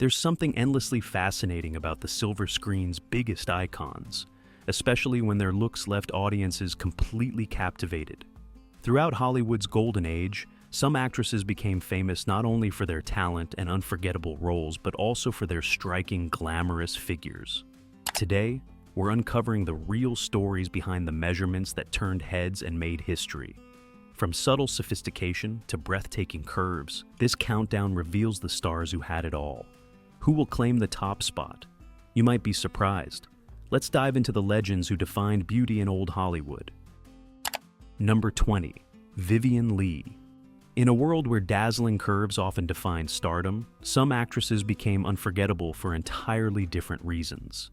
There's something endlessly fascinating about the silver screen's biggest icons, especially when their looks left audiences completely captivated. Throughout Hollywood's golden age, some actresses became famous not only for their talent and unforgettable roles, but also for their striking, glamorous figures. Today, we're uncovering the real stories behind the measurements that turned heads and made history. From subtle sophistication to breathtaking curves, this countdown reveals the stars who had it all. Who will claim the top spot? You might be surprised. Let's dive into the legends who defined beauty in old Hollywood. Number 20. Vivien Leigh. In a world where dazzling curves often define stardom, some actresses became unforgettable for entirely different reasons.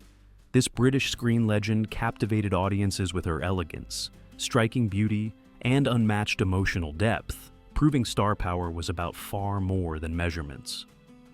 This British screen legend captivated audiences with her elegance, striking beauty, and unmatched emotional depth, proving star power was about far more than measurements.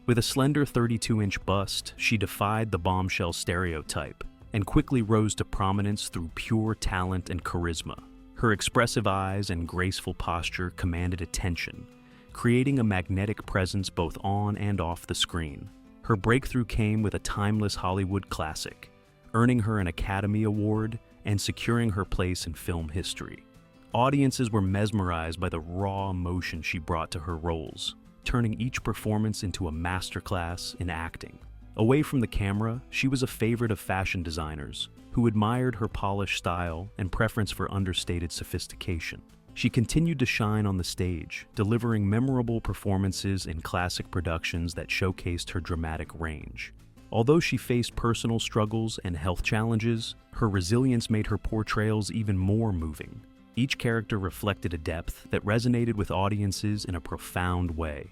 With a slender 32-inch bust, she defied the bombshell stereotype and quickly rose to prominence through pure talent and charisma. Her expressive eyes and graceful posture commanded attention, creating a magnetic presence both on and off the screen. Her breakthrough came with a timeless Hollywood classic, earning her an Academy Award and securing her place in film history. Audiences were mesmerized by the raw emotion she brought to her roles, turning each performance into a masterclass in acting. Away from the camera, she was a favorite of fashion designers, who admired her polished style and preference for understated sophistication. She continued to shine on the stage, delivering memorable performances in classic productions that showcased her dramatic range. Although she faced personal struggles and health challenges, her resilience made her portrayals even more moving. Each character reflected a depth that resonated with audiences in a profound way.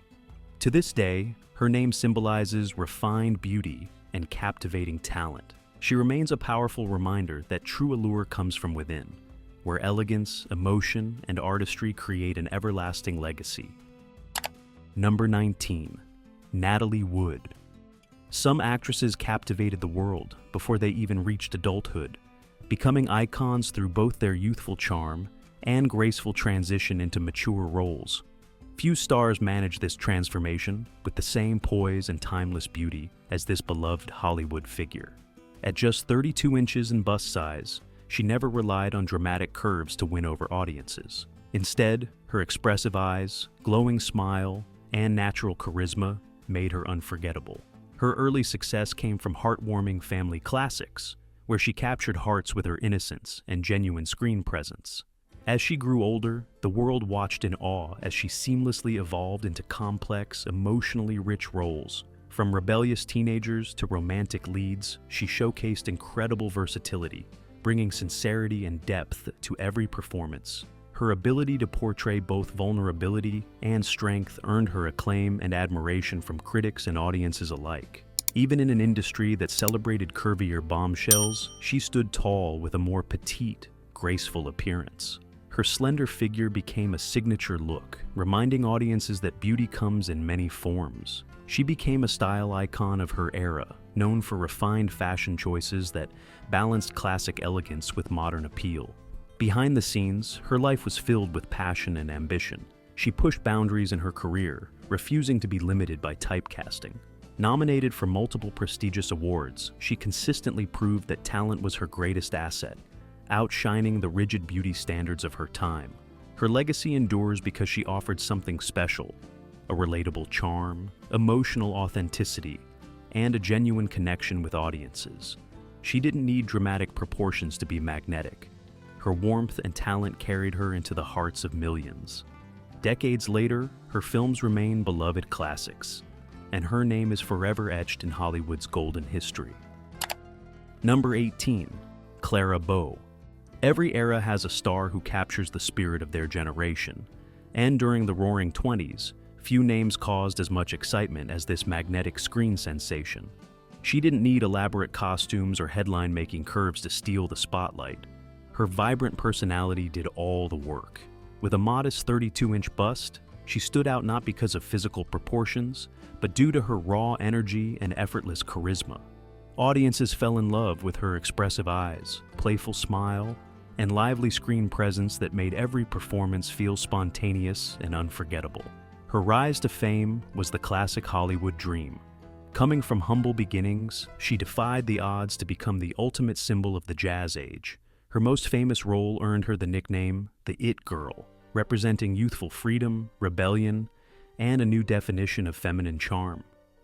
To this day, her name symbolizes refined beauty and captivating talent. She remains a powerful reminder that true allure comes from within, where elegance, emotion, and artistry create an everlasting legacy. Number 19. Natalie Wood. Some actresses captivated the world before they even reached adulthood, becoming icons through both their youthful charm and graceful transition into mature roles. Few stars managed this transformation with the same poise and timeless beauty as this beloved Hollywood figure. At just 32 inches in bust size, she never relied on dramatic curves to win over audiences. Instead, her expressive eyes, glowing smile, and natural charisma made her unforgettable. Her early success came from heartwarming family classics, where she captured hearts with her innocence and genuine screen presence. As she grew older, the world watched in awe as she seamlessly evolved into complex, emotionally rich roles. From rebellious teenagers to romantic leads, she showcased incredible versatility, bringing sincerity and depth to every performance. Her ability to portray both vulnerability and strength earned her acclaim and admiration from critics and audiences alike. Even in an industry that celebrated curvier bombshells, she stood tall with a more petite, graceful appearance. Her slender figure became a signature look, reminding audiences that beauty comes in many forms. She became a style icon of her era, known for refined fashion choices that balanced classic elegance with modern appeal. Behind the scenes, her life was filled with passion and ambition. She pushed boundaries in her career, refusing to be limited by typecasting. Nominated for multiple prestigious awards, she consistently proved that talent was her greatest asset, outshining the rigid beauty standards of her time. Her legacy endures because she offered something special: a relatable charm, emotional authenticity, and a genuine connection with audiences. She didn't need dramatic proportions to be magnetic. Her warmth and talent carried her into the hearts of millions. Decades later, her films remain beloved classics, and her name is forever etched in Hollywood's golden history. Number 18. Clara Bow. Every era has a star who captures the spirit of their generation, and during the Roaring '20s, few names caused as much excitement as this magnetic screen sensation. She didn't need elaborate costumes or headline-making curves to steal the spotlight. Her vibrant personality did all the work. With a modest 32-inch bust, she stood out not because of physical proportions, but due to her raw energy and effortless charisma. Audiences fell in love with her expressive eyes, playful smile, and lively screen presence that made every performance feel spontaneous and unforgettable. Her rise to fame was the classic Hollywood dream, Coming from humble beginnings, she defied the odds to become the ultimate symbol of the jazz age. Her most famous role earned her the nickname the It Girl, representing youthful freedom, rebellion, and a new definition of feminine charm.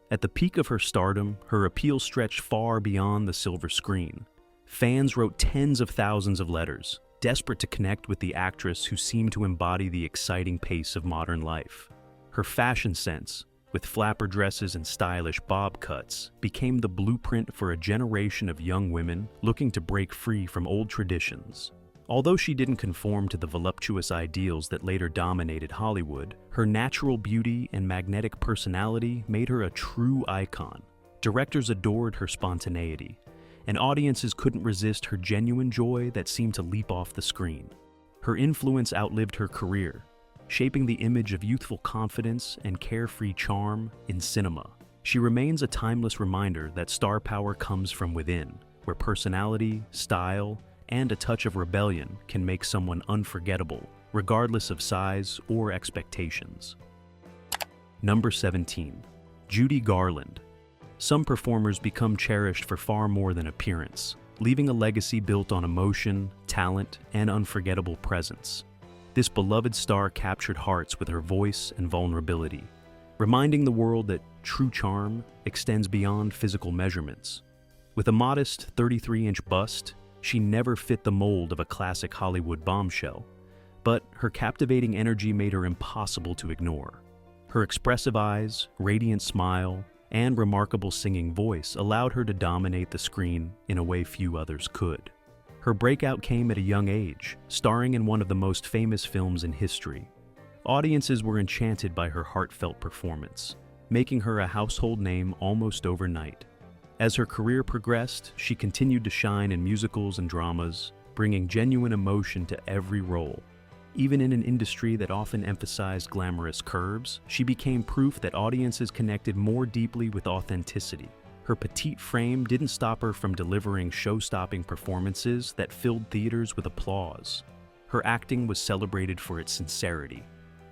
At the peak of her stardom, her appeal stretched far beyond the silver screen. Fans wrote tens of thousands of letters, desperate to connect with the actress who seemed to embody the exciting pace of modern life. Her fashion sense, with flapper dresses and stylish bob cuts, became the blueprint for a generation of young women looking to break free from old traditions. Although she didn't conform to the voluptuous ideals that later dominated Hollywood, her natural beauty and magnetic personality made her a true icon. Directors adored her spontaneity, and audiences couldn't resist her genuine joy that seemed to leap off the screen. Her influence outlived her career, shaping the image of youthful confidence and carefree charm in cinema. She remains a timeless reminder that star power comes from within, where personality, style, and a touch of rebellion can make someone unforgettable, regardless of size or expectations. Number 17. Judy Garland. Some performers become cherished for far more than appearance, leaving a legacy built on emotion, talent, and unforgettable presence. This beloved star captured hearts with her voice and vulnerability, reminding the world that true charm extends beyond physical measurements. With a modest 33-inch bust, she never fit the mold of a classic Hollywood bombshell, but her captivating energy made her impossible to ignore. Her expressive eyes, radiant smile, and remarkable singing voice allowed her to dominate the screen in a way few others could. Her breakout came at a young age, starring in one of the most famous films in history. Audiences were enchanted by her heartfelt performance, making her a household name almost overnight. As her career progressed, she continued to shine in musicals and dramas, bringing genuine emotion to every role. Even in an industry that often emphasized glamorous curves, she became proof that audiences connected more deeply with authenticity. Her petite frame didn't stop her from delivering show-stopping performances that filled theaters with applause. Her acting was celebrated for its sincerity,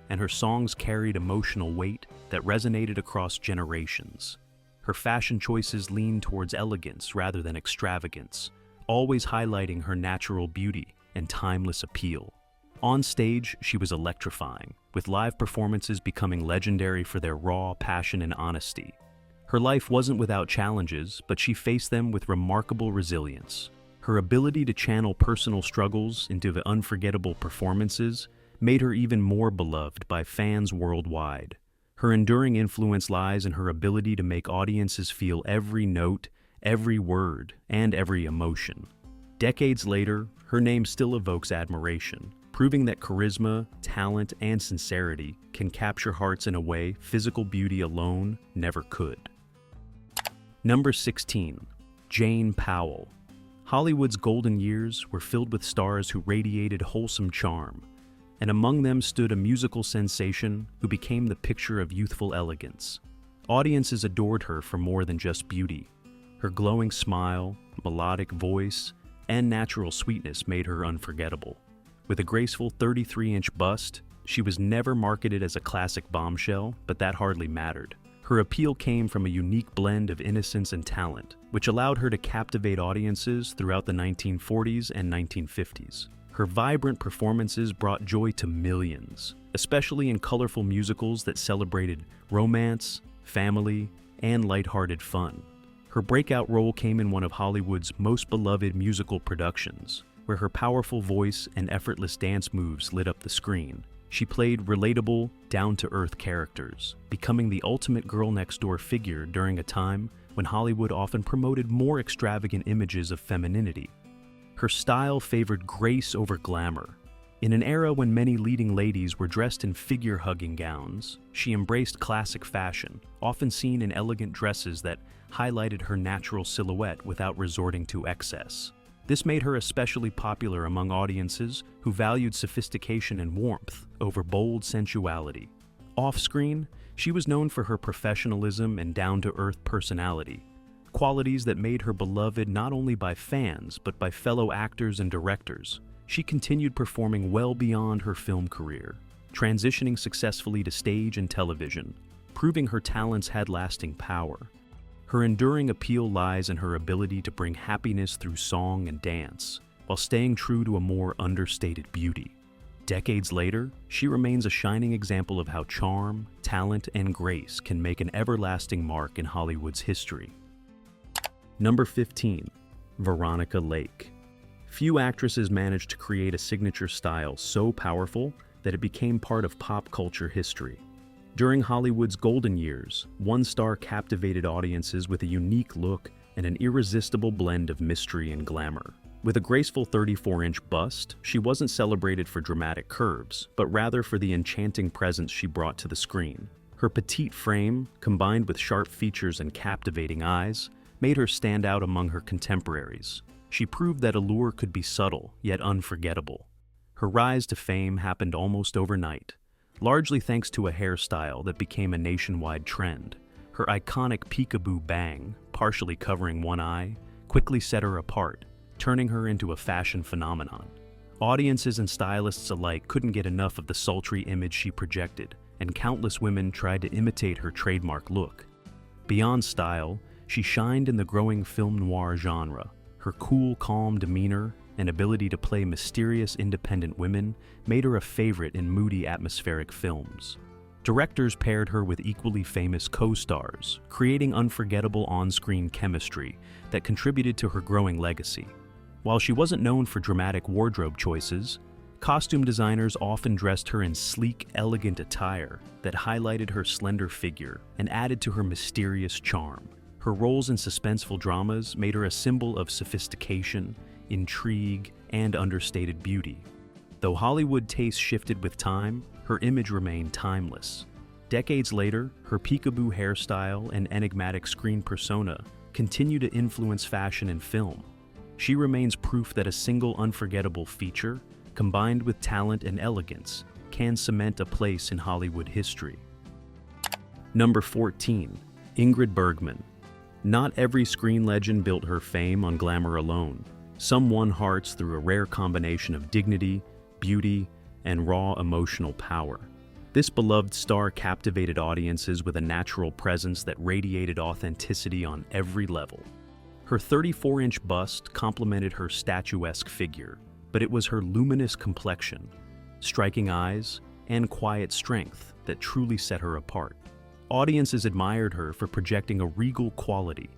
and her songs carried emotional weight that resonated across generations. Her fashion choices leaned towards elegance rather than extravagance, always highlighting her natural beauty and timeless appeal. On stage, she was electrifying, with live performances becoming legendary for their raw passion and honesty. Her life wasn't without challenges, but she faced them with remarkable resilience. Her ability to channel personal struggles into the unforgettable performances made her even more beloved by fans worldwide. Her enduring influence lies in her ability to make audiences feel every note, every word, and every emotion. Decades later, her name still evokes admiration, proving that charisma, talent, and sincerity can capture hearts in a way physical beauty alone never could. Number 16. Jayne Powell. Hollywood's golden years were filled with stars who radiated wholesome charm, and among them stood a musical sensation who became the picture of youthful elegance. Audiences adored her for more than just beauty. Her glowing smile, melodic voice, and natural sweetness made her unforgettable. With a graceful 33-inch bust, she was never marketed as a classic bombshell, but that hardly mattered. Her appeal came from a unique blend of innocence and talent, which allowed her to captivate audiences throughout the 1940s and 1950s. Her vibrant performances brought joy to millions, especially in colorful musicals that celebrated romance, family, and lighthearted fun. Her breakout role came in one of Hollywood's most beloved musical productions, where her powerful voice and effortless dance moves lit up the screen. She played relatable, down-to-earth characters, becoming the ultimate girl-next-door figure during a time when Hollywood often promoted more extravagant images of femininity. Her style favored grace over glamour. In an era when many leading ladies were dressed in figure-hugging gowns, she embraced classic fashion, often seen in elegant dresses that highlighted her natural silhouette without resorting to excess. This made her especially popular among audiences who valued sophistication and warmth over bold sensuality. Off-screen, she was known for her professionalism and down-to-earth personality, qualities that made her beloved not only by fans but by fellow actors and directors. She continued performing well beyond her film career, transitioning successfully to stage and television, proving her talents had lasting power. Her enduring appeal lies in her ability to bring happiness through song and dance, while staying true to a more understated beauty. Decades later, she remains a shining example of how charm, talent, and grace can make an everlasting mark in Hollywood's history. Number 15. Veronica Lake. Few actresses managed to create a signature style so powerful that it became part of pop culture history. During Hollywood's golden years, one star captivated audiences with a unique look and an irresistible blend of mystery and glamour. With a graceful 34-inch bust, she wasn't celebrated for dramatic curves, but rather for the enchanting presence she brought to the screen. Her petite frame, combined with sharp features and captivating eyes, made her stand out among her contemporaries. She proved that allure could be subtle, yet unforgettable. Her rise to fame happened almost overnight, largely thanks to a hairstyle that became a nationwide trend. Her iconic peekaboo bang, partially covering one eye, quickly set her apart, turning her into a fashion phenomenon. Audiences and stylists alike couldn't get enough of the sultry image she projected, and countless women tried to imitate her trademark look. Beyond style, she shined in the growing film noir genre. Her cool, calm demeanor and ability to play mysterious, independent women made her a favorite in moody, atmospheric films. Directors paired her with equally famous co-stars, creating unforgettable on-screen chemistry that contributed to her growing legacy. While she wasn't known for dramatic wardrobe choices, costume designers often dressed her in sleek, elegant attire that highlighted her slender figure and added to her mysterious charm. Her roles in suspenseful dramas made her a symbol of sophistication, intrigue, and understated beauty. Though Hollywood tastes shifted with time, her image remained timeless. Decades later, her peekaboo hairstyle and enigmatic screen persona continue to influence fashion and film. She remains proof that a single unforgettable feature, combined with talent and elegance, can cement a place in Hollywood history. Number 14. Ingrid Bergman. Not every screen legend built her fame on glamour alone. Some won hearts through a rare combination of dignity, beauty, and raw emotional power. This beloved star captivated audiences with a natural presence that radiated authenticity on every level. Her 34-inch bust complemented her statuesque figure, but it was her luminous complexion, striking eyes, and quiet strength that truly set her apart. Audiences admired her for projecting a regal quality,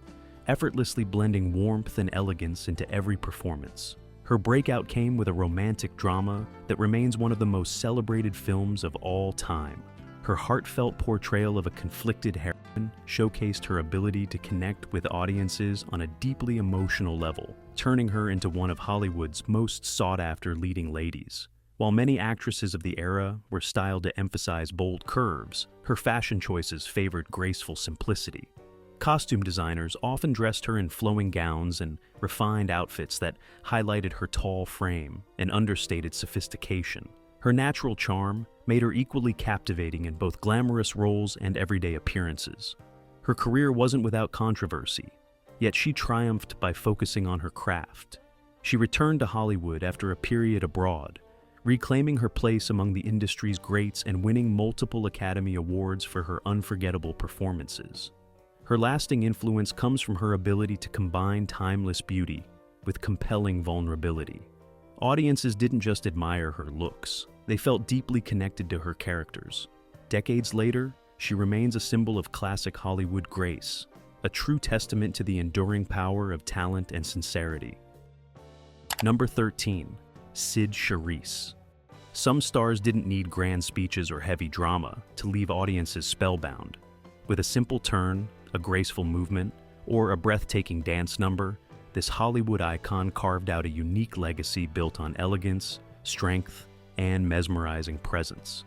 effortlessly blending warmth and elegance into every performance. Her breakout came with a romantic drama that remains one of the most celebrated films of all time. Her heartfelt portrayal of a conflicted heroine showcased her ability to connect with audiences on a deeply emotional level, turning her into one of Hollywood's most sought-after leading ladies. While many actresses of the era were styled to emphasize bold curves, her fashion choices favored graceful simplicity. Costume designers often dressed her in flowing gowns and refined outfits that highlighted her tall frame and understated sophistication. Her natural charm made her equally captivating in both glamorous roles and everyday appearances. Her career wasn't without controversy, yet she triumphed by focusing on her craft. She returned to Hollywood after a period abroad, reclaiming her place among the industry's greats and winning multiple Academy Awards for her unforgettable performances. Her lasting influence comes from her ability to combine timeless beauty with compelling vulnerability. Audiences didn't just admire her looks, they felt deeply connected to her characters. Decades later, she remains a symbol of classic Hollywood grace, a true testament to the enduring power of talent and sincerity. Number 13. Cyd Charisse. Some stars didn't need grand speeches or heavy drama to leave audiences spellbound. With a simple turn, a graceful movement, or a breathtaking dance number, this Hollywood icon carved out a unique legacy built on elegance, strength, and mesmerizing presence.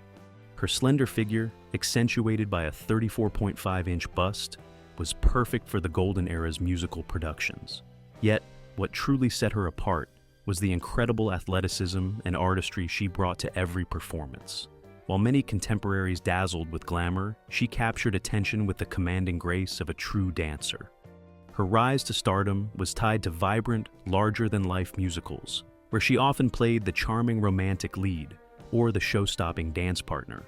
Her slender figure, accentuated by a 34.5-inch bust, was perfect for the golden era's musical productions. Yet, what truly set her apart was the incredible athleticism and artistry she brought to every performance. While many contemporaries dazzled with glamour, she captured attention with the commanding grace of a true dancer. Her rise to stardom was tied to vibrant, larger-than-life musicals, where she often played the charming romantic lead or the show-stopping dance partner.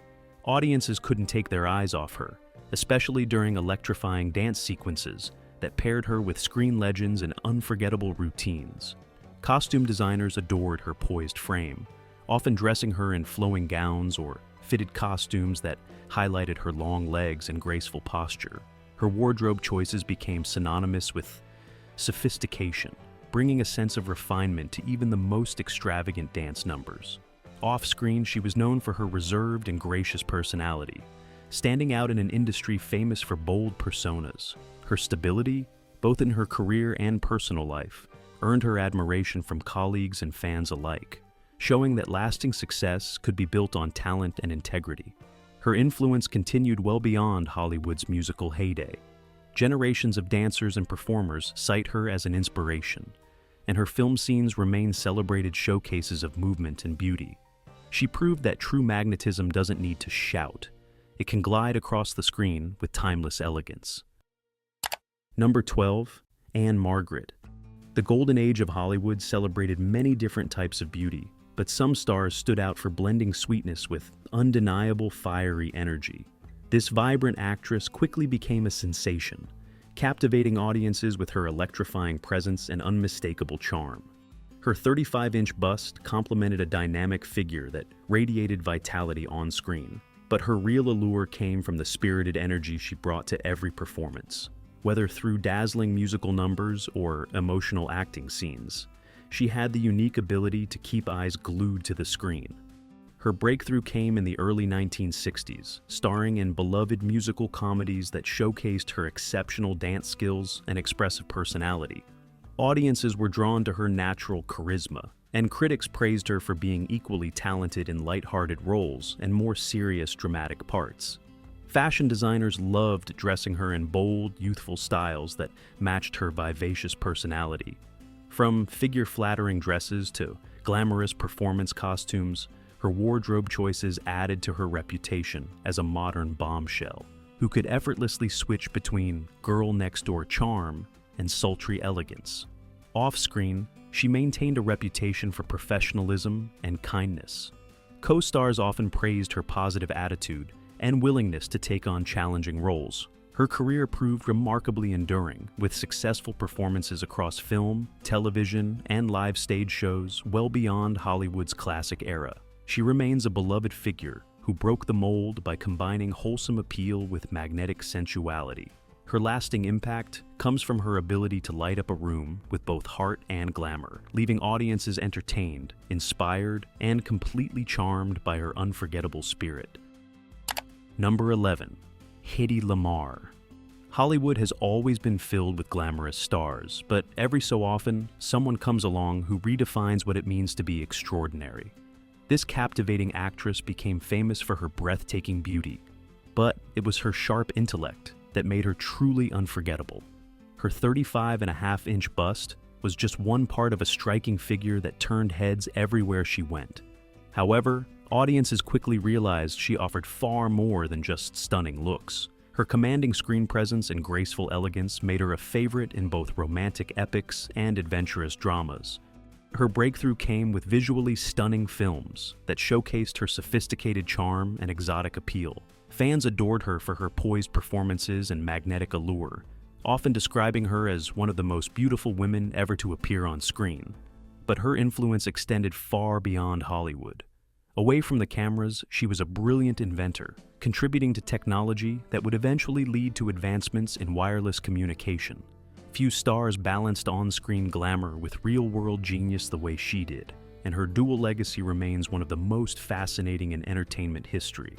Audiences couldn't take their eyes off her, especially during electrifying dance sequences that paired her with screen legends and unforgettable routines. Costume designers adored her poised frame, often dressing her in flowing gowns or fitted costumes that highlighted her long legs and graceful posture. Her wardrobe choices became synonymous with sophistication, bringing a sense of refinement to even the most extravagant dance numbers. Off-screen, she was known for her reserved and gracious personality, standing out in an industry famous for bold personas. Her stability, both in her career and personal life, earned her admiration from colleagues and fans alike, showing that lasting success could be built on talent and integrity. Her influence continued well beyond Hollywood's musical heyday. Generations of dancers and performers cite her as an inspiration, and her film scenes remain celebrated showcases of movement and beauty. She proved that true magnetism doesn't need to shout. It can glide across the screen with timeless elegance. Number 12, Ann-Margret. The golden age of Hollywood celebrated many different types of beauty, but some stars stood out for blending sweetness with undeniable fiery energy. This vibrant actress quickly became a sensation, captivating audiences with her electrifying presence and unmistakable charm. Her 35-inch bust complemented a dynamic figure that radiated vitality on screen, but her real allure came from the spirited energy she brought to every performance. Whether through dazzling musical numbers or emotional acting scenes, she had the unique ability to keep eyes glued to the screen. Her breakthrough came in the early 1960s, starring in beloved musical comedies that showcased her exceptional dance skills and expressive personality. Audiences were drawn to her natural charisma, and critics praised her for being equally talented in lighthearted roles and more serious dramatic parts. Fashion designers loved dressing her in bold, youthful styles that matched her vivacious personality. From figure-flattering dresses to glamorous performance costumes, her wardrobe choices added to her reputation as a modern bombshell who could effortlessly switch between girl-next-door charm and sultry elegance. Off-screen, she maintained a reputation for professionalism and kindness. Co-stars often praised her positive attitude and willingness to take on challenging roles. Her career proved remarkably enduring, with successful performances across film, television, and live stage shows well beyond Hollywood's classic era. She remains a beloved figure who broke the mold by combining wholesome appeal with magnetic sensuality. Her lasting impact comes from her ability to light up a room with both heart and glamour, leaving audiences entertained, inspired, and completely charmed by her unforgettable spirit. Number 11. Hedy Lamarr. Hollywood has always been filled with glamorous stars, but every so often, someone comes along who redefines what it means to be extraordinary. This captivating actress became famous for her breathtaking beauty, but it was her sharp intellect that made her truly unforgettable. Her 35.5-inch bust was just one part of a striking figure that turned heads everywhere she went. However, audiences quickly realized she offered far more than just stunning looks. Her commanding screen presence and graceful elegance made her a favorite in both romantic epics and adventurous dramas. Her breakthrough came with visually stunning films that showcased her sophisticated charm and exotic appeal. Fans adored her for her poised performances and magnetic allure, often describing her as one of the most beautiful women ever to appear on screen. But her influence extended far beyond Hollywood. Away from the cameras, she was a brilliant inventor, contributing to technology that would eventually lead to advancements in wireless communication. Few stars balanced on-screen glamour with real-world genius the way she did, and her dual legacy remains one of the most fascinating in entertainment history.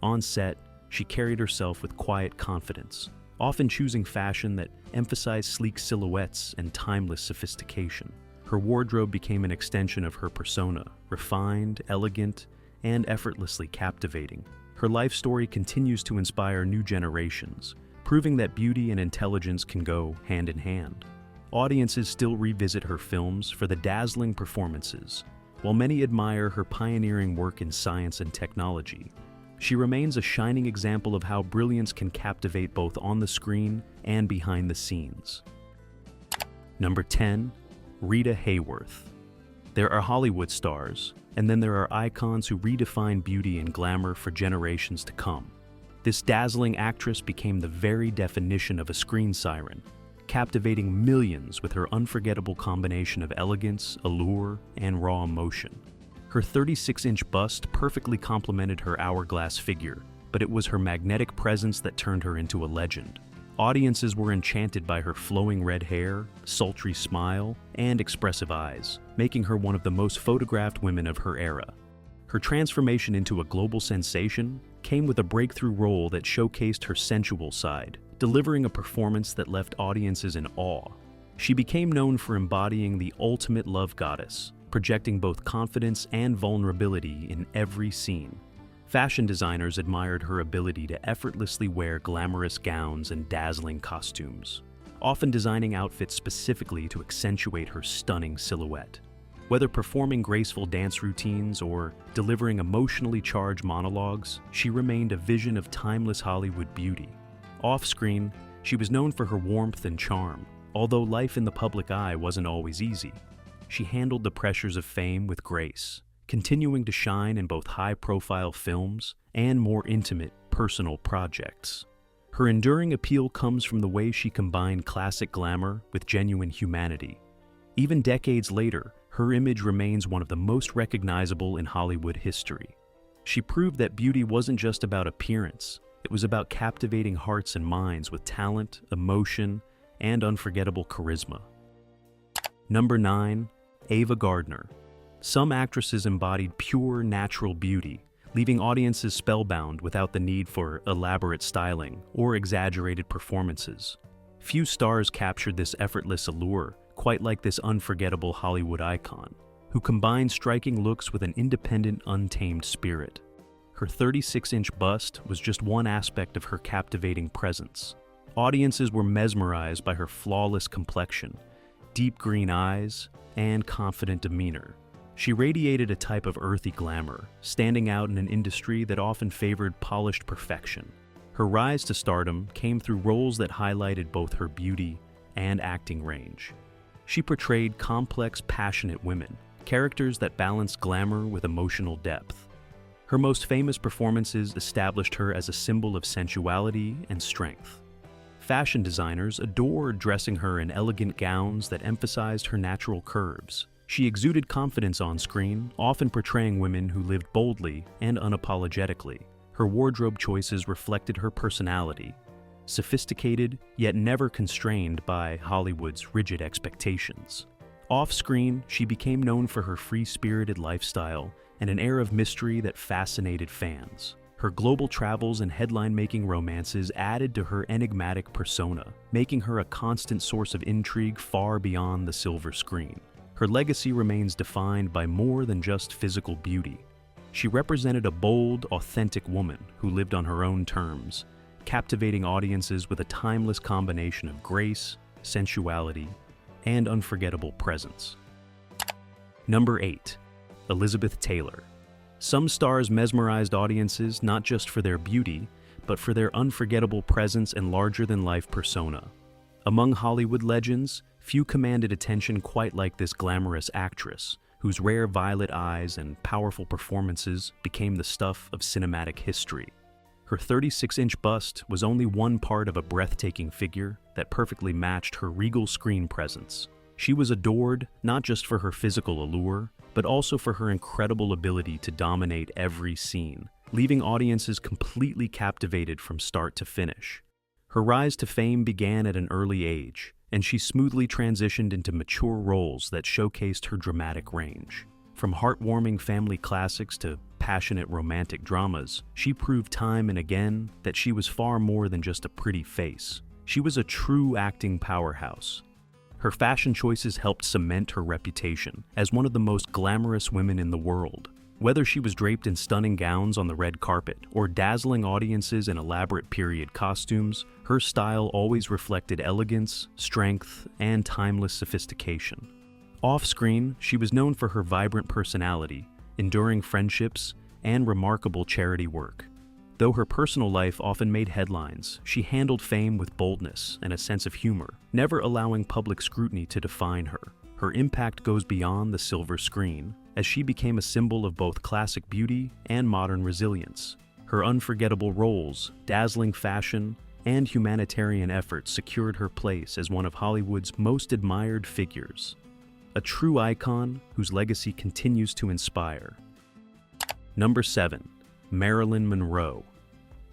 On set, she carried herself with quiet confidence, often choosing fashion that emphasized sleek silhouettes and timeless sophistication. Her wardrobe became an extension of her persona, refined, elegant, and effortlessly captivating. Her life story continues to inspire new generations, proving that beauty and intelligence can go hand in hand. Audiences still revisit her films for the dazzling performances, while many admire her pioneering work in science and technology. She remains a shining example of how brilliance can captivate both on the screen and behind the scenes. Number 10. Rita Hayworth. There are Hollywood stars, and then there are icons who redefine beauty and glamour for generations to come. This dazzling actress became the very definition of a screen siren, captivating millions with her unforgettable combination of elegance, allure, and raw emotion. Her 36-inch bust perfectly complemented her hourglass figure, but it was her magnetic presence that turned her into a legend. Audiences were enchanted by her flowing red hair, sultry smile, and expressive eyes, making her one of the most photographed women of her era. Her transformation into a global sensation came with a breakthrough role that showcased her sensual side, delivering a performance that left audiences in awe. She became known for embodying the ultimate love goddess, projecting both confidence and vulnerability in every scene. Fashion designers admired her ability to effortlessly wear glamorous gowns and dazzling costumes, often designing outfits specifically to accentuate her stunning silhouette. Whether performing graceful dance routines or delivering emotionally charged monologues, she remained a vision of timeless Hollywood beauty. Off-screen, she was known for her warmth and charm, although life in the public eye wasn't always easy. She handled the pressures of fame with grace, continuing to shine in both high-profile films and more intimate, personal projects. Her enduring appeal comes from the way she combined classic glamour with genuine humanity. Even decades later, her image remains one of the most recognizable in Hollywood history. She proved that beauty wasn't just about appearance, it was about captivating hearts and minds with talent, emotion, and unforgettable charisma. Number 9. Ava Gardner. Some actresses embodied pure, natural beauty, leaving audiences spellbound without the need for elaborate styling or exaggerated performances. Few stars captured this effortless allure, quite like this unforgettable Hollywood icon, who combined striking looks with an independent, untamed spirit. Her 36-inch bust was just one aspect of her captivating presence. Audiences were mesmerized by her flawless complexion, deep green eyes, and confident demeanor. She radiated a type of earthy glamour, standing out in an industry that often favored polished perfection. Her rise to stardom came through roles that highlighted both her beauty and acting range. She portrayed complex, passionate women, characters that balanced glamour with emotional depth. Her most famous performances established her as a symbol of sensuality and strength. Fashion designers adored dressing her in elegant gowns that emphasized her natural curves. She exuded confidence on screen, often portraying women who lived boldly and unapologetically. Her wardrobe choices reflected her personality, sophisticated yet never constrained by Hollywood's rigid expectations. Off-screen, she became known for her free-spirited lifestyle and an air of mystery that fascinated fans. Her global travels and headline-making romances added to her enigmatic persona, making her a constant source of intrigue far beyond the silver screen. Her legacy remains defined by more than just physical beauty. She represented a bold, authentic woman who lived on her own terms, captivating audiences with a timeless combination of grace, sensuality, and unforgettable presence. Number 8. Elizabeth Taylor. Some stars mesmerized audiences not just for their beauty, but for their unforgettable presence and larger-than-life persona. Among Hollywood legends, few commanded attention quite like this glamorous actress, whose rare violet eyes and powerful performances became the stuff of cinematic history. Her 36-inch bust was only one part of a breathtaking figure that perfectly matched her regal screen presence. She was adored not just for her physical allure, but also for her incredible ability to dominate every scene, leaving audiences completely captivated from start to finish. Her rise to fame began at an early age, and she smoothly transitioned into mature roles that showcased her dramatic range. From heartwarming family classics to passionate romantic dramas, she proved time and again that she was far more than just a pretty face. She was a true acting powerhouse. Her fashion choices helped cement her reputation as one of the most glamorous women in the world. Whether she was draped in stunning gowns on the red carpet or dazzling audiences in elaborate period costumes, her style always reflected elegance, strength, and timeless sophistication. Off-screen, she was known for her vibrant personality, enduring friendships, and remarkable charity work. Though her personal life often made headlines, she handled fame with boldness and a sense of humor, never allowing public scrutiny to define her. Her impact goes beyond the silver screen, as she became a symbol of both classic beauty and modern resilience. Her unforgettable roles, dazzling fashion, and humanitarian efforts secured her place as one of Hollywood's most admired figures. A true icon whose legacy continues to inspire. Number 7. Marilyn Monroe.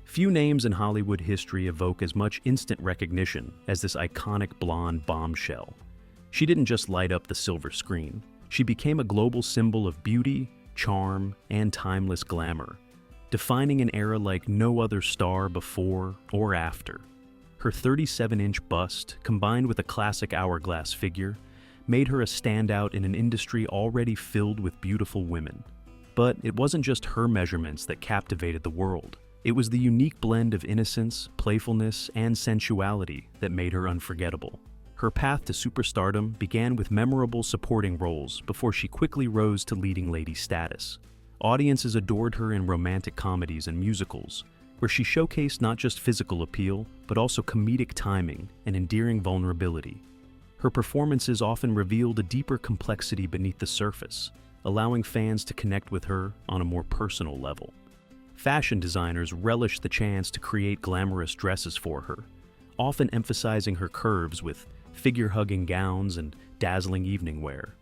Few names in Hollywood history evoke as much instant recognition as this iconic blonde bombshell. She didn't just light up the silver screen. She became a global symbol of beauty, charm, and timeless glamour, defining an era like no other star before or after. Her 37-inch bust, combined with a classic hourglass figure, made her a standout in an industry already filled with beautiful women. But it wasn't just her measurements that captivated the world. It was the unique blend of innocence, playfulness, and sensuality that made her unforgettable. Her path to superstardom began with memorable supporting roles before she quickly rose to leading lady status. Audiences adored her in romantic comedies and musicals, where she showcased not just physical appeal, but also comedic timing and endearing vulnerability. Her performances often revealed a deeper complexity beneath the surface, allowing fans to connect with her on a more personal level. Fashion designers relished the chance to create glamorous dresses for her, often emphasizing her curves with figure-hugging gowns and dazzling evening wear.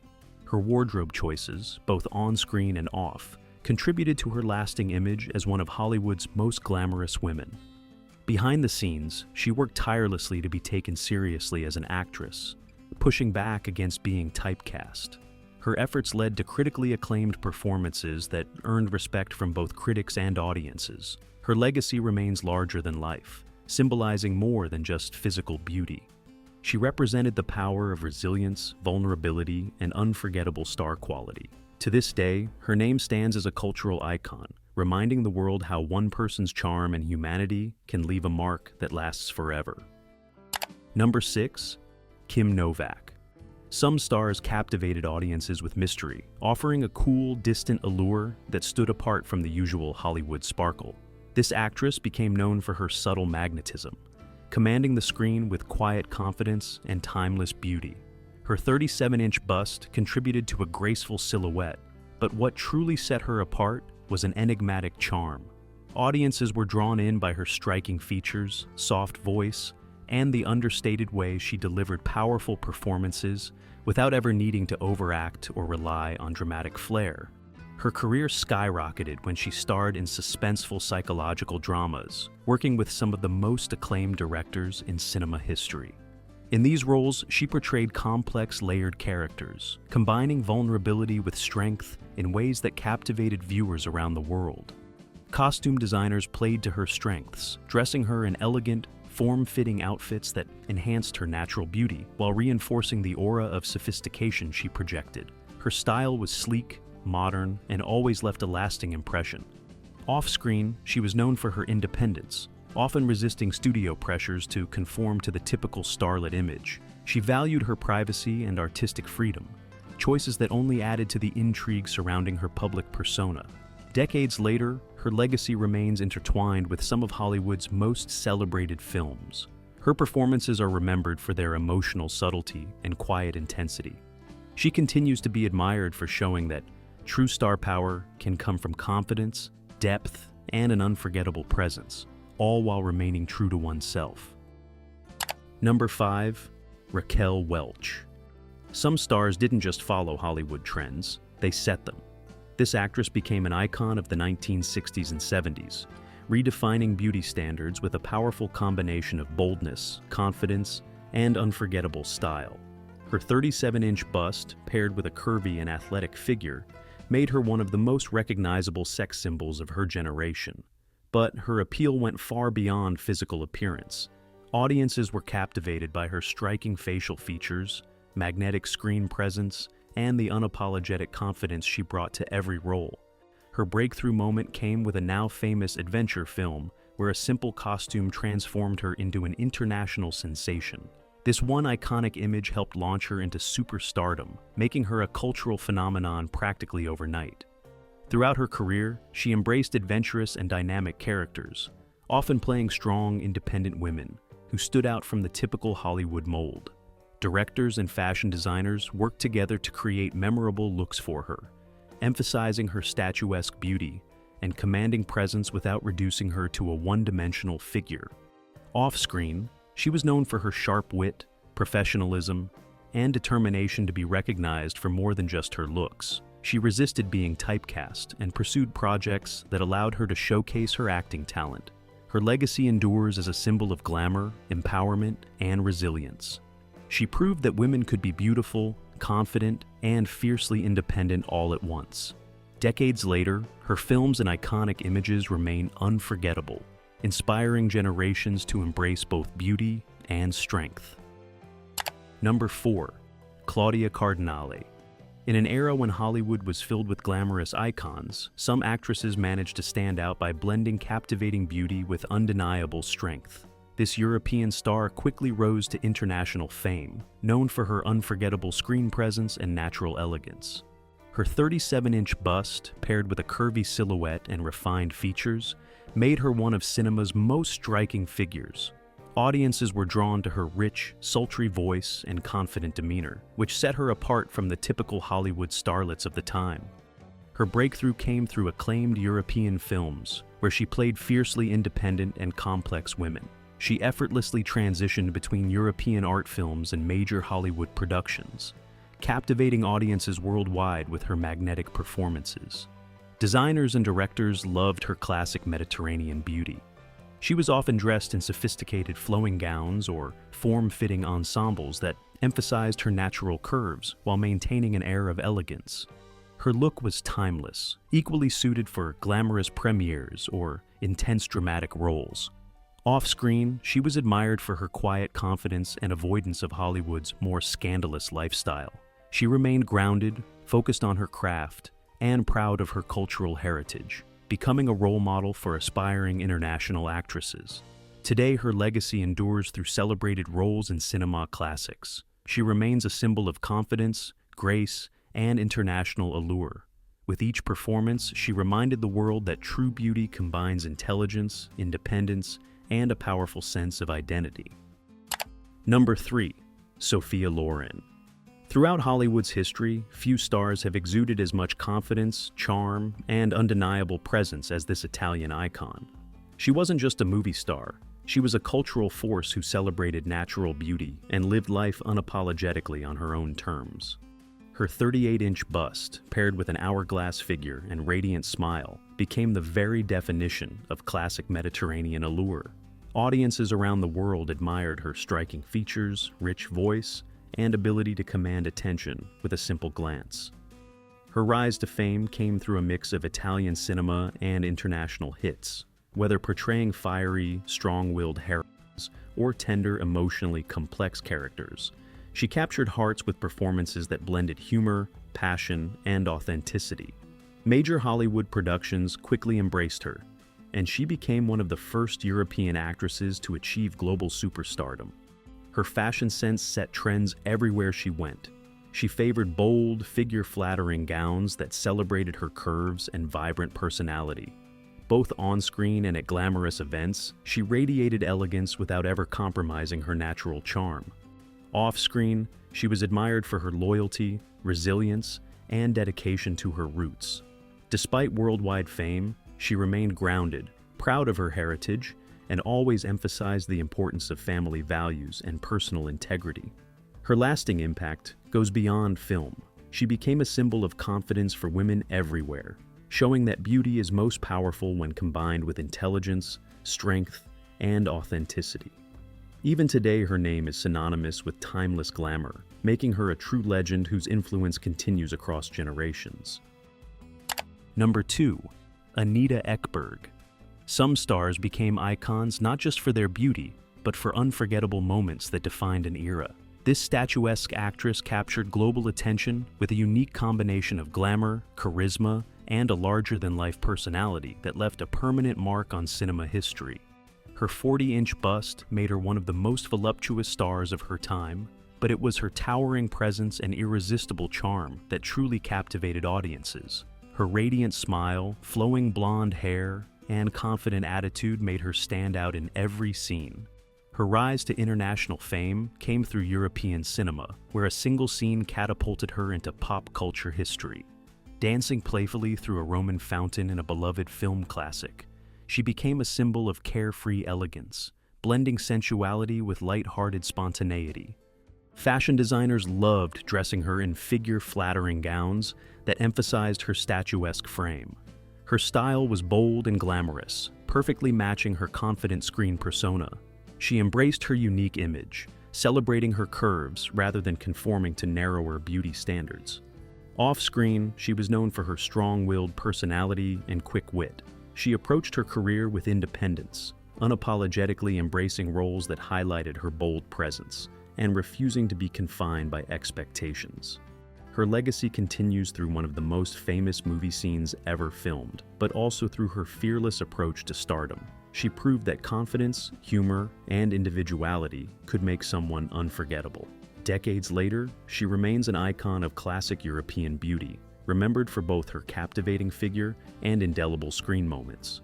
Her wardrobe choices, both on-screen and off, contributed to her lasting image as one of Hollywood's most glamorous women. Behind the scenes, she worked tirelessly to be taken seriously as an actress, pushing back against being typecast. Her efforts led to critically acclaimed performances that earned respect from both critics and audiences. Her legacy remains larger than life, symbolizing more than just physical beauty. She represented the power of resilience, vulnerability, and unforgettable star quality. To this day, her name stands as a cultural icon, reminding the world how one person's charm and humanity can leave a mark that lasts forever. Number 6. Kim Novak. Some stars captivated audiences with mystery, offering a cool, distant allure that stood apart from the usual Hollywood sparkle. This actress became known for her subtle magnetism, commanding the screen with quiet confidence and timeless beauty. Her 37-inch bust contributed to a graceful silhouette, but what truly set her apart was an enigmatic charm. Audiences were drawn in by her striking features, soft voice, and the understated way she delivered powerful performances without ever needing to overact or rely on dramatic flair. Her career skyrocketed when she starred in suspenseful psychological dramas, working with some of the most acclaimed directors in cinema history. In these roles, she portrayed complex, layered characters, combining vulnerability with strength in ways that captivated viewers around the world. Costume designers played to her strengths, dressing her in elegant, form-fitting outfits that enhanced her natural beauty while reinforcing the aura of sophistication she projected. Her style was sleek, modern, and always left a lasting impression. Off-screen, she was known for her independence, often resisting studio pressures to conform to the typical starlet image. She valued her privacy and artistic freedom, choices that only added to the intrigue surrounding her public persona. Decades later, her legacy remains intertwined with some of Hollywood's most celebrated films. Her performances are remembered for their emotional subtlety and quiet intensity. She continues to be admired for showing that true star power can come from confidence, depth, and an unforgettable presence, all while remaining true to oneself. Number 5. Raquel Welch. Some stars didn't just follow Hollywood trends, they set them. This actress became an icon of the 1960s and 70s, redefining beauty standards with a powerful combination of boldness, confidence, and unforgettable style. Her 37-inch bust, paired with a curvy and athletic figure, made her one of the most recognizable sex symbols of her generation. But her appeal went far beyond physical appearance. Audiences were captivated by her striking facial features, magnetic screen presence, and the unapologetic confidence she brought to every role. Her breakthrough moment came with a now-famous adventure film where a simple costume transformed her into an international sensation. This one iconic image helped launch her into superstardom, making her a cultural phenomenon practically overnight. Throughout her career, she embraced adventurous and dynamic characters, often playing strong, independent women who stood out from the typical Hollywood mold. Directors and fashion designers worked together to create memorable looks for her, emphasizing her statuesque beauty and commanding presence without reducing her to a one-dimensional figure. Off-screen, she was known for her sharp wit, professionalism, and determination to be recognized for more than just her looks. She resisted being typecast and pursued projects that allowed her to showcase her acting talent. Her legacy endures as a symbol of glamour, empowerment, and resilience. She proved that women could be beautiful, confident, and fiercely independent all at once. Decades later, her films and iconic images remain unforgettable, inspiring generations to embrace both beauty and strength. Number 4. Claudia Cardinale. In an era when Hollywood was filled with glamorous icons, some actresses managed to stand out by blending captivating beauty with undeniable strength. This European star quickly rose to international fame, known for her unforgettable screen presence and natural elegance. Her 37-inch bust, paired with a curvy silhouette and refined features, made her one of cinema's most striking figures. Audiences were drawn to her rich, sultry voice and confident demeanor, which set her apart from the typical Hollywood starlets of the time. Her breakthrough came through acclaimed European films, where she played fiercely independent and complex women. She effortlessly transitioned between European art films and major Hollywood productions, captivating audiences worldwide with her magnetic performances. Designers and directors loved her classic Mediterranean beauty. She was often dressed in sophisticated flowing gowns or form-fitting ensembles that emphasized her natural curves while maintaining an air of elegance. Her look was timeless, equally suited for glamorous premieres or intense dramatic roles. Off-screen, she was admired for her quiet confidence and avoidance of Hollywood's more scandalous lifestyle. She remained grounded, focused on her craft, and proud of her cultural heritage, becoming a role model for aspiring international actresses. Today, her legacy endures through celebrated roles in cinema classics. She remains a symbol of confidence, grace, and international allure. With each performance, she reminded the world that true beauty combines intelligence, independence, and a powerful sense of identity. Number 3. Sophia Loren. Throughout Hollywood's history, few stars have exuded as much confidence, charm, and undeniable presence as this Italian icon. She wasn't just a movie star, she was a cultural force who celebrated natural beauty and lived life unapologetically on her own terms. Her 38-inch bust, paired with an hourglass figure and radiant smile, became the very definition of classic Mediterranean allure. Audiences around the world admired her striking features, rich voice, and ability to command attention with a simple glance. Her rise to fame came through a mix of Italian cinema and international hits, whether portraying fiery, strong-willed heroines or tender, emotionally complex characters. She captured hearts with performances that blended humor, passion, and authenticity. Major Hollywood productions quickly embraced her, and she became one of the first European actresses to achieve global superstardom. Her fashion sense set trends everywhere she went. She favored bold, figure-flattering gowns that celebrated her curves and vibrant personality. Both on-screen and at glamorous events, she radiated elegance without ever compromising her natural charm. Off-screen, she was admired for her loyalty, resilience, and dedication to her roots. Despite worldwide fame, she remained grounded, proud of her heritage, and always emphasized the importance of family values and personal integrity. Her lasting impact goes beyond film. She became a symbol of confidence for women everywhere, showing that beauty is most powerful when combined with intelligence, strength, and authenticity. Even today, her name is synonymous with timeless glamour, making her a true legend whose influence continues across generations. Number 2. Anita Ekberg. Some stars became icons not just for their beauty, but for unforgettable moments that defined an era. This statuesque actress captured global attention with a unique combination of glamour, charisma, and a larger-than-life personality that left a permanent mark on cinema history. Her 40-inch bust made her one of the most voluptuous stars of her time, but it was her towering presence and irresistible charm that truly captivated audiences. Her radiant smile, flowing blonde hair, and confident attitude made her stand out in every scene. Her rise to international fame came through European cinema, where a single scene catapulted her into pop culture history. Dancing playfully through a Roman fountain in a beloved film classic, she became a symbol of carefree elegance, blending sensuality with light-hearted spontaneity. Fashion designers loved dressing her in figure-flattering gowns that emphasized her statuesque frame. Her style was bold and glamorous, perfectly matching her confident screen persona. She embraced her unique image, celebrating her curves rather than conforming to narrower beauty standards. Off-screen, she was known for her strong-willed personality and quick wit. She approached her career with independence, unapologetically embracing roles that highlighted her bold presence and refusing to be confined by expectations. Her legacy continues through one of the most famous movie scenes ever filmed, but also through her fearless approach to stardom. She proved that confidence, humor, and individuality could make someone unforgettable. Decades later, she remains an icon of classic European beauty, remembered for both her captivating figure and indelible screen moments.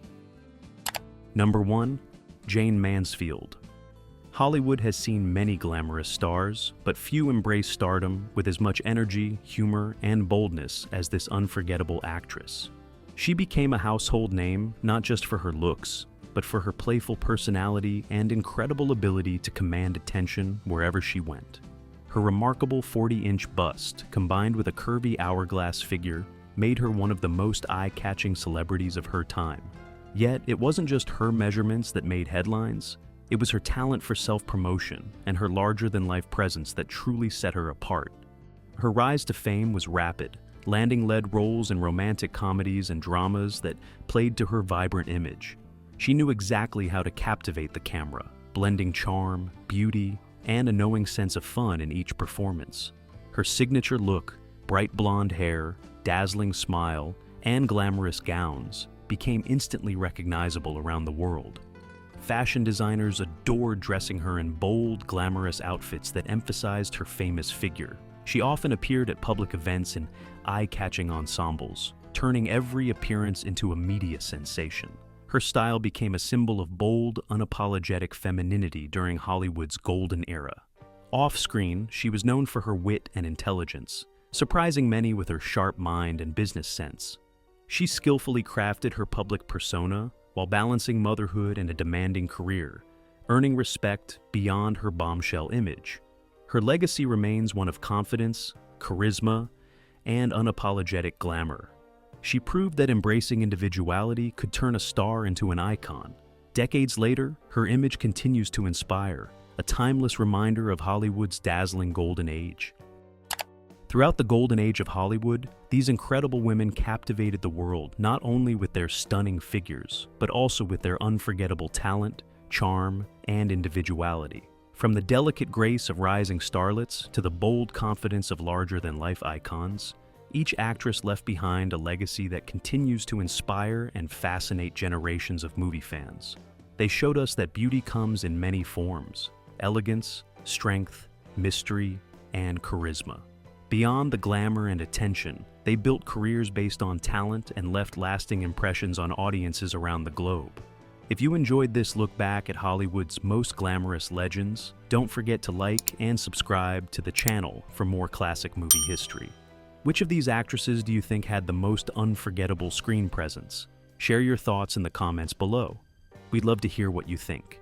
Number 1. Jayne Mansfield. Hollywood has seen many glamorous stars, but few embrace stardom with as much energy, humor, and boldness as this unforgettable actress. She became a household name not just for her looks, but for her playful personality and incredible ability to command attention wherever she went. Her remarkable 40-inch bust, combined with a curvy hourglass figure, made her one of the most eye-catching celebrities of her time. Yet, it wasn't just her measurements that made headlines. It was her talent for self-promotion and her larger-than-life presence that truly set her apart. Her rise to fame was rapid, landing lead roles in romantic comedies and dramas that played to her vibrant image. She knew exactly how to captivate the camera, blending charm, beauty, and a knowing sense of fun in each performance. Her signature look, bright blonde hair, dazzling smile, and glamorous gowns became instantly recognizable around the world. Fashion designers adored dressing her in bold, glamorous outfits that emphasized her famous figure. She often appeared at public events in eye-catching ensembles, turning every appearance into a media sensation. Her style became a symbol of bold, unapologetic femininity during Hollywood's golden era. Off-screen, she was known for her wit and intelligence, surprising many with her sharp mind and business sense. She skillfully crafted her public persona while balancing motherhood and a demanding career, earning respect beyond her bombshell image. Her legacy remains one of confidence, charisma, and unapologetic glamour. She proved that embracing individuality could turn a star into an icon. Decades later, her image continues to inspire, a timeless reminder of Hollywood's dazzling golden age. Throughout the golden age of Hollywood, these incredible women captivated the world not only with their stunning figures, but also with their unforgettable talent, charm, and individuality. From the delicate grace of rising starlets to the bold confidence of larger-than-life icons, each actress left behind a legacy that continues to inspire and fascinate generations of movie fans. They showed us that beauty comes in many forms: elegance, strength, mystery, and charisma. Beyond the glamour and attention, they built careers based on talent and left lasting impressions on audiences around the globe. If you enjoyed this look back at Hollywood's most glamorous legends, don't forget to like and subscribe to the channel for more classic movie history. Which of these actresses do you think had the most unforgettable screen presence? Share your thoughts in the comments below. We'd love to hear what you think.